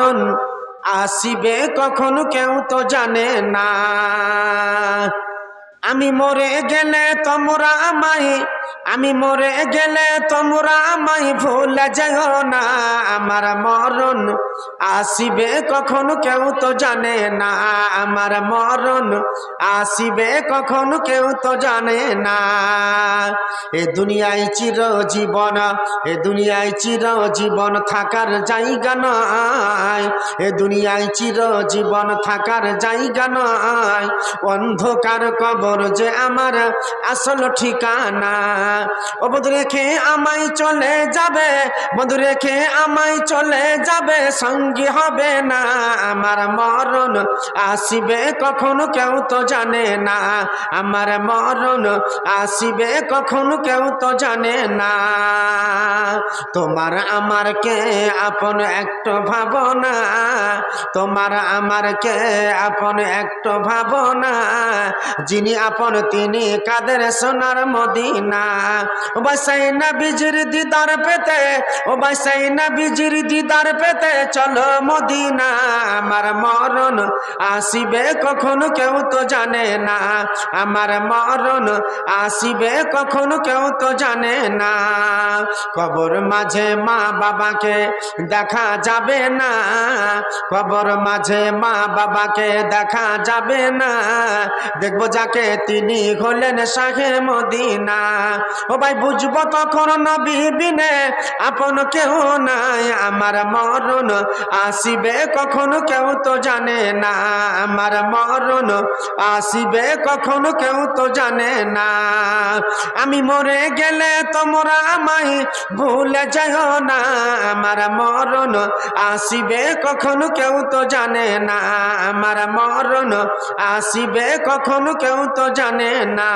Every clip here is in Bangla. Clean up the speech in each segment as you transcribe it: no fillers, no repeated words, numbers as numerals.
মরণ আসিবে কখন কেউ তো জানে না। আমি মরে গেলে তোমরা আমায়, আমি মরে গেলে তোমরা আমায় ভুলে যেও না। আমার মরণ আসিবে কখন কেউ তো জানে না। আমার মরণ আসিবে কখন কেউ তো জানে না। এ দুনিয়ায় চিরজীবন, এ দুনিয়ায় চিরজীবন থাকার জায়গা নয়। এ দুনিয়ায় চিরজীবন থাকার জায়গা নয়। অন্ধকার কবর যে আমার আসল ঠিকানা। ও বন্ধু রেখে আমায় চলে যাবে, বন্ধু রেখে আমায় চলে যাবে, সঙ্গী হবে না। আমার মরণ আসিবে কখন কেউ তো জানে না। আমার মরণ আসিবে কখন কেউ তো জানে না। তোমার আমার কে আপন একটু ভাবনা, তোমার আমার কে আপন একটু ভাবনা। যিনি আপন তিনি কাদের সোনার মদিনা। ও বাসাই নবীজির দিদার পেতে, ও বাসাই নবীজির দিদার পেতে চলো মদিনা। আমার মরণ আসিবে কখন কেউ তো জানে না। আমার মরণ আসিবে কখন কেউ তো জানে না। কবর মাঝে মা বাবাকে দেখা যাবে না, কবর মাঝে মা বাবাকে দেখা যাবে না। দেখবো যাকে তিনি হলেন শাহে মদিনা। ও ভাই বুঝবো তখন নবী বিনে আপন কেউ নাই। আমার মরণ আসিবে কখন কেউ তো জানে না। আমার মরণ আসিবে কখন কেউ তো জানে না। আমি মরে গেলে তোমরা আমায় ভুলে যাও না। আমার মরণ আসিবে কখন কেউ তো জানে না। আমার মরণ আসিবে কখন কেউ তো জানে না।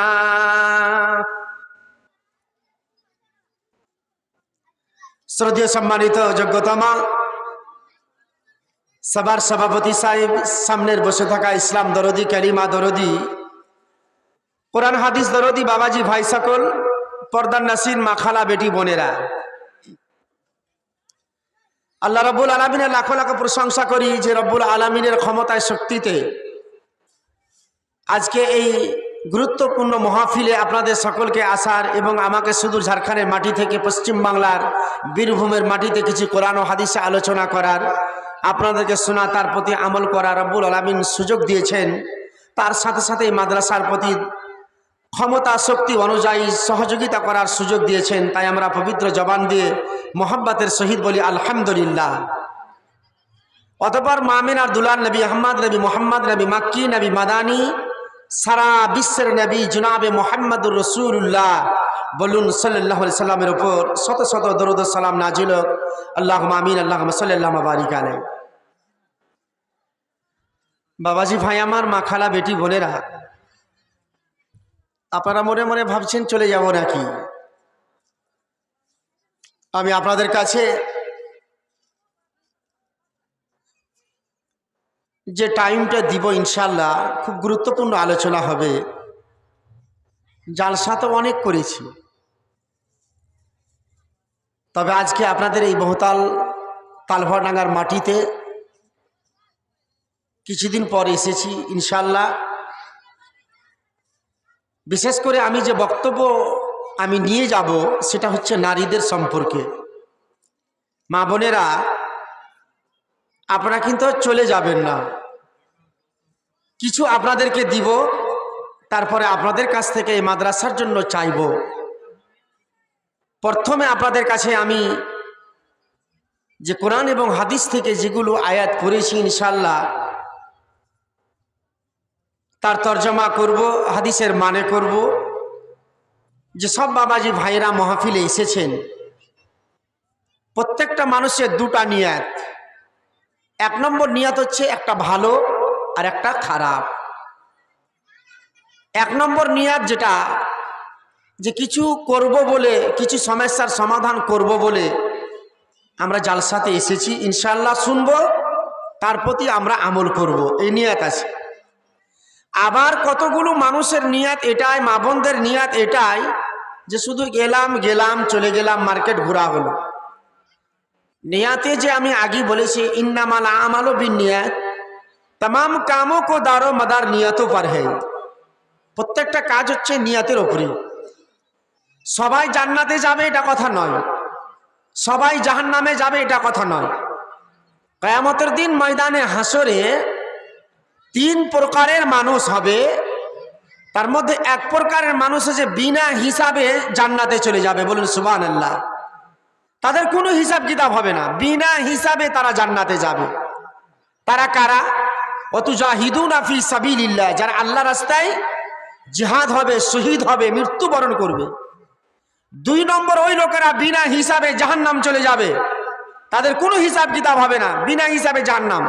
শ্রদ্ধেয় সম্মানিত যোগ্যতম সবার সভাপতি সাহেব, সামনের বসে থাকা ইসলাম দরদি, কালিমা দরদি, কোরআন হাদিস দরদি বাবাজি ভাই সকল, পর্দার নাসির মা খালা বেটি বোনেরা, আল্লাহ রব্বুল আলমিনের লাখো লাখো প্রশংসা করি যে রব্বুল আলমিনের ক্ষমতায় শক্তিতে আজকে এই গুরুত্বপূর্ণ মহাফিলে আপনাদের সকলকে আসার এবং আমাকে সুদূর ঝাড়খণ্ডের মাটি থেকে পশ্চিম বাংলার বীরভূমের মাটিতে কিছু কোরআন ও হাদিসে আলোচনা করার, আপনাদেরকে শোনা, তার প্রতি আমল করা রব্বুল আলামিন সুযোগ দিয়েছেন। তার সাথে সাথে এই মাদ্রাসার প্রতি ক্ষমতা শক্তি অনুযায়ী সহযোগিতা করার সুযোগ দিয়েছেন। তাই আমরা পবিত্র জবান দিয়ে মোহাব্বতের সহিত বলি আলহামদুলিল্লাহ। অতঃপর মামিন আর দুলার নবী আহমদ নবী মোহাম্মদ নবী মাক্কি নবী মাদানী, সারা বিশ্বের নবী জনাবে মোহাম্মদুর রসুল্লাহ বলুন সাল্লাল্লাহু আলাইহি সাল্লামের উপর শত শত দরুদ ও সালাম নাজিল হোক। আল্লাহুম্মা আমিন, আল্লাহুম্মা সাল্লাল্লাহু বারিক আলাইহি। বাবাজি ভাই আমার, মা খালা বেটি বোনেরা, আপনারা মনে মনে ভাবছেন চলে যাব নাকি। আমি আপনাদের কাছে যে টাইমটা দিব ইনশাল্লাহ খুব গুরুত্বপূর্ণ আলোচনা হবে। জালসা তো অনেক করেছি, তবে আজকে আপনাদের এই বহুতাল তালভাডাঙ্গার মাটিতে কিছুদিন পর এসেছি ইনশাল্লাহ। বিশেষ করে আমি যে বক্তব্য আমি নিয়ে যাব সেটা হচ্ছে নারীদের সম্পর্কে। মা বোনেরা, আপনারা কিন্তু চলে যাবেন না, কিছু আপনাদেরকে দিব, তারপরে আপনাদের কাছ থেকে এই মাদ্রাসার জন্য চাইব। প্রথমে আপনাদের কাছে আমি যে কোরআন এবং হাদিস থেকে যেগুলো আয়াত পড়েছি ইনশাল্লাহ তার তর্জমা করব, হাদিসের মানে করব। যে সব বাবাজি ভাইরা মাহফিলে এসেছেন, প্রত্যেকটা মানুষের দুটা নিয়াত। এক নম্বর নিয়াত হচ্ছে একটা ভালো আর একটা খারাপ। এক নম্বর নিয়াত যেটা, যে কিছু করব বলে, কিছু সমস্যার সমাধান করব বলে আমরা জালসাতে এসেছি, ইনশাল্লাহ শুনবো, তার প্রতি আমরা আমল করব, এই নিয়াত আছে। আবার কতগুলো মানুষের নিয়াত এটাই, মা বোনদের নিয়াত এটাই যে শুধু গেলাম চলে গেলাম, মার্কেট ঘোরা হলো। नियते जे আমি आगे বলেছি इन्नामाल आमालु बिन्नियात तमाम कामों को दारो मदार नियतों पर है প্রত্যেকটা কাজ হচ্ছে নিয়তের উপরে সবাই জান্নাতে যাবে এটা কথা নয় সবাই জাহান্নামে যাবে এটা কথা নয় কিয়ামতের দিন ময়দানে হাসরে তিন প্রকারের মানুষ হবে তার মধ্যে এক প্রকারের মানুষ আছে বিনা হিসাবে জান্নাতে চলে যাবে বলুন সুবহানাল্লাহ তাদের কোনো হিসাব কিতাব হবে না বিনা হিসাবে তারা জান্নাতে যাবে তারা কারা ওয়াতুজাহিদুনা ফি সাবিলিল্লাহ যারা আল্লাহর রাস্তায় জিহাদ হবে শহীদ হবে মৃত্যুবরণ করবে দুই নম্বর ওই লোকেরা বিনা হিসাবে জাহান্নাম চলে যাবে তাদের কোনো হিসাব কিতাব হবে না বিনা হিসাবে জাহান্নাম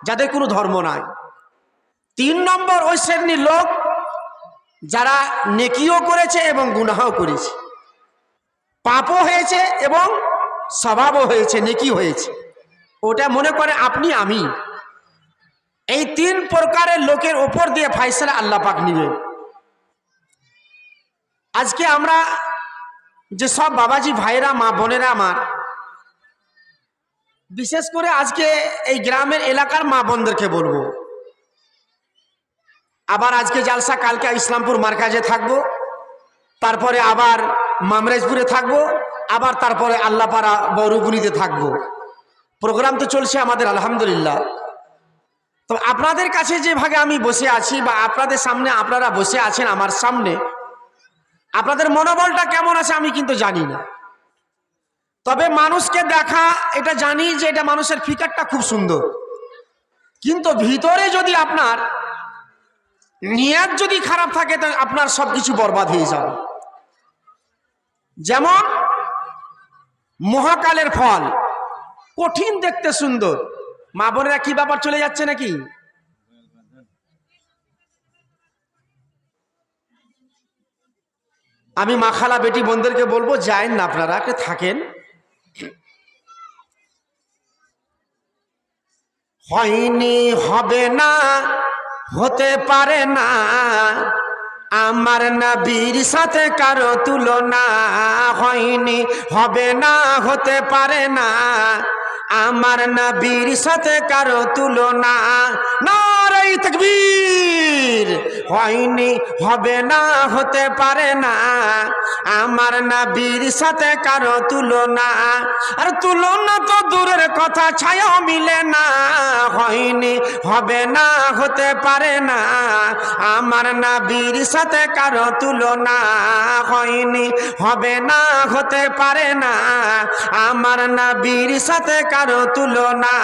যাদের কোনো ধর্ম নাই তিন নম্বর ওই শ্রেণীর লোক যারা নেকিও করেছে এবং গুনাহও করেছে পাপও হয়েছে এবং স্বভাবও হয়েছে নেকি হয়েছে ওটা মনে করে আপনি আমি এই তিন প্রকারের লোকের উপর দিয়ে ফয়সালা আল্লাহ পাক নেবেন আজকে আমরা যে সব বাবাজি ভাইরা মা বোনেরা আমার বিশেষ করে আজকে এই গ্রামের এলাকার মা বোনদেরকে বলবো আবার আজকে জালসা কালকে ইসলামপুর মার্কাজে থাকবো তারপরে আবার মামরেজপুরে থাকবো আবার তারপরে আল্লাহপাড়া বৌরুগুনিতে থাকবো প্রোগ্রাম তো চলছে আমাদের আলহামদুলিল্লাহ তো আপনাদের কাছে যে ভাগে আমি বসে আছি বা আপনাদের সামনে আপনারা বসে আছেন আমার সামনে আপনাদের মনোবলটা কেমন আছে আমি কিন্তু জানি না তবে মানুষকে দেখা এটা জানি যে এটা মানুষের ফিকারটা খুব সুন্দর কিন্তু ভিতরে যদি আপনার নিয়ত যদি খারাপ থাকে তাহলে আপনার সবকিছু বরবাদ হয়ে যাবে যেমন মহাকালের ফল কঠিন দেখতে সুন্দর মা বোনেরা কি ব্যাপার চলে যাচ্ছে নাকি আমি মা খালা বেটি বোনদেরকে বলবো যায়েন না আপনারা একটু থাকেন হয়নি হবে না হতে পারে না আমার নবীর সাথে কারো তুলনা হয়নি হবে না হতে পারে না আমার নবীর সাথে কারো তুলনা নারে তাকবীর হয়নি হবে না হতে পারে না আমার নবীর সাথে কারো তুলনা আর তুলনা তো দূরের কথা ছায়াও মিলে না হয়নি হবে না হতে পারে না আমার নবীর সাথে কারো তুলনা হয়নি হবে না হতে পারে না আমার নবীর সাথে কারো তুলনা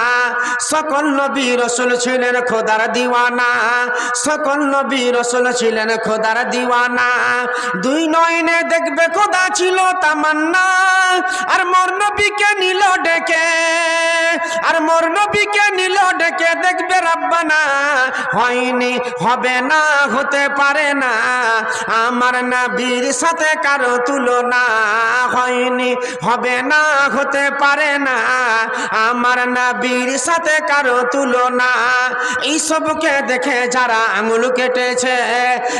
সকল নবী রাসূল ছিলেন খোদার দিওয়ানা সকল নবী রাসূল ছিলেন খোদার দিওয়ানা দুই নয়নে দেখবে খোদা ছিল তামান্না আর মোর নবীকে নিল ডেকে আর মোর নবীকে নিল ডেকে দেখবে রব্বানা হয়নি হবে না হতে পারে না আমার নবীর সাথে কারো তুলনা হয়নি হবে না হতে পারে না আমার নবীর সাথে কারো তুলনা এই সবকে দেখে যারা আঙুল কেটেছে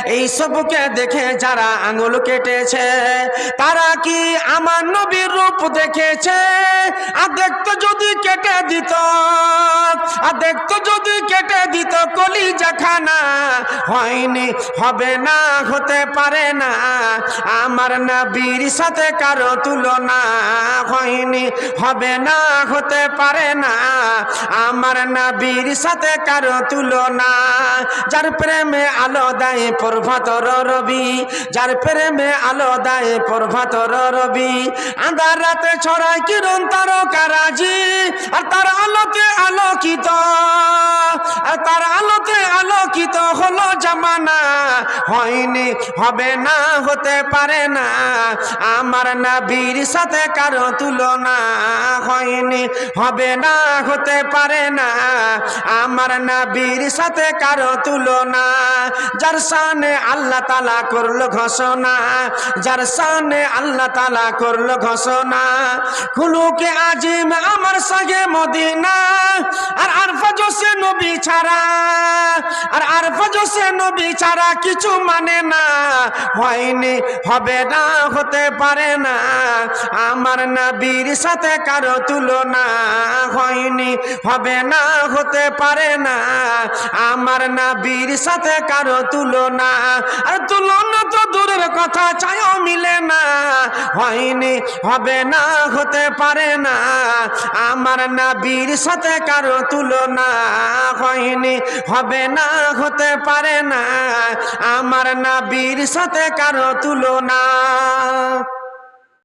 এই সবকে দেখে যারা আঙুল কেটেছে তারা কি আমার নবীর রূপ দেখেছে আর দেখতো যদি কেটে দিত আর দেখতো যদি কেটে দিত কলিজা খানা হয়নি হবে না হতে পারে না আমার নবীর সাথে কারো তুলনা হয়নি হবে না হতে পারে না আমার নবীর সাথে কারো তুলনা যার প্রেমে আলো দেয় প্রভাতর রবি যার প্রেমে আলো দেয় প্রভাতর রবি আঁধার রাতে ছড়ায় কিরণ তারকারাজি আর তার আলোতে আলোকিত আর তার আলোতে আলোকিত হলো জামানা হয়নি হবে না হতে পারে না আমার নবীর সাথে কারো তুলনা হয়নি হবে না হতে পারে না আমার নবীর সাথে কারো তুলনা যার শানে আল্লাহ তাআলা করলো ঘোষণা যার শানে আল্লাহ তাআলা করলো ঘোষণা খুলুকে আজিম আমার সঙ্গে মদিনা আর আরফা জোসে নবী ছাড়া আর আরফা জোসে নবী ছাড়া কিছু মানে না, হয়নি হবে না হতে পারে না, আমার নবীর সাথে কারো তুলনা, হয়নি হবে না হতে পারে না, আমার নবীর সাথে কারো তুলনা। আর তুলনা তো দূরের কথা, চাইও মিলে না, হয়নি হবে না হতে পারে না, আমার নবীর সাথে কারো তুলনা, হয়নি হবে না হতে পারে না, আমার নবীর সাথে কারো তুলনা।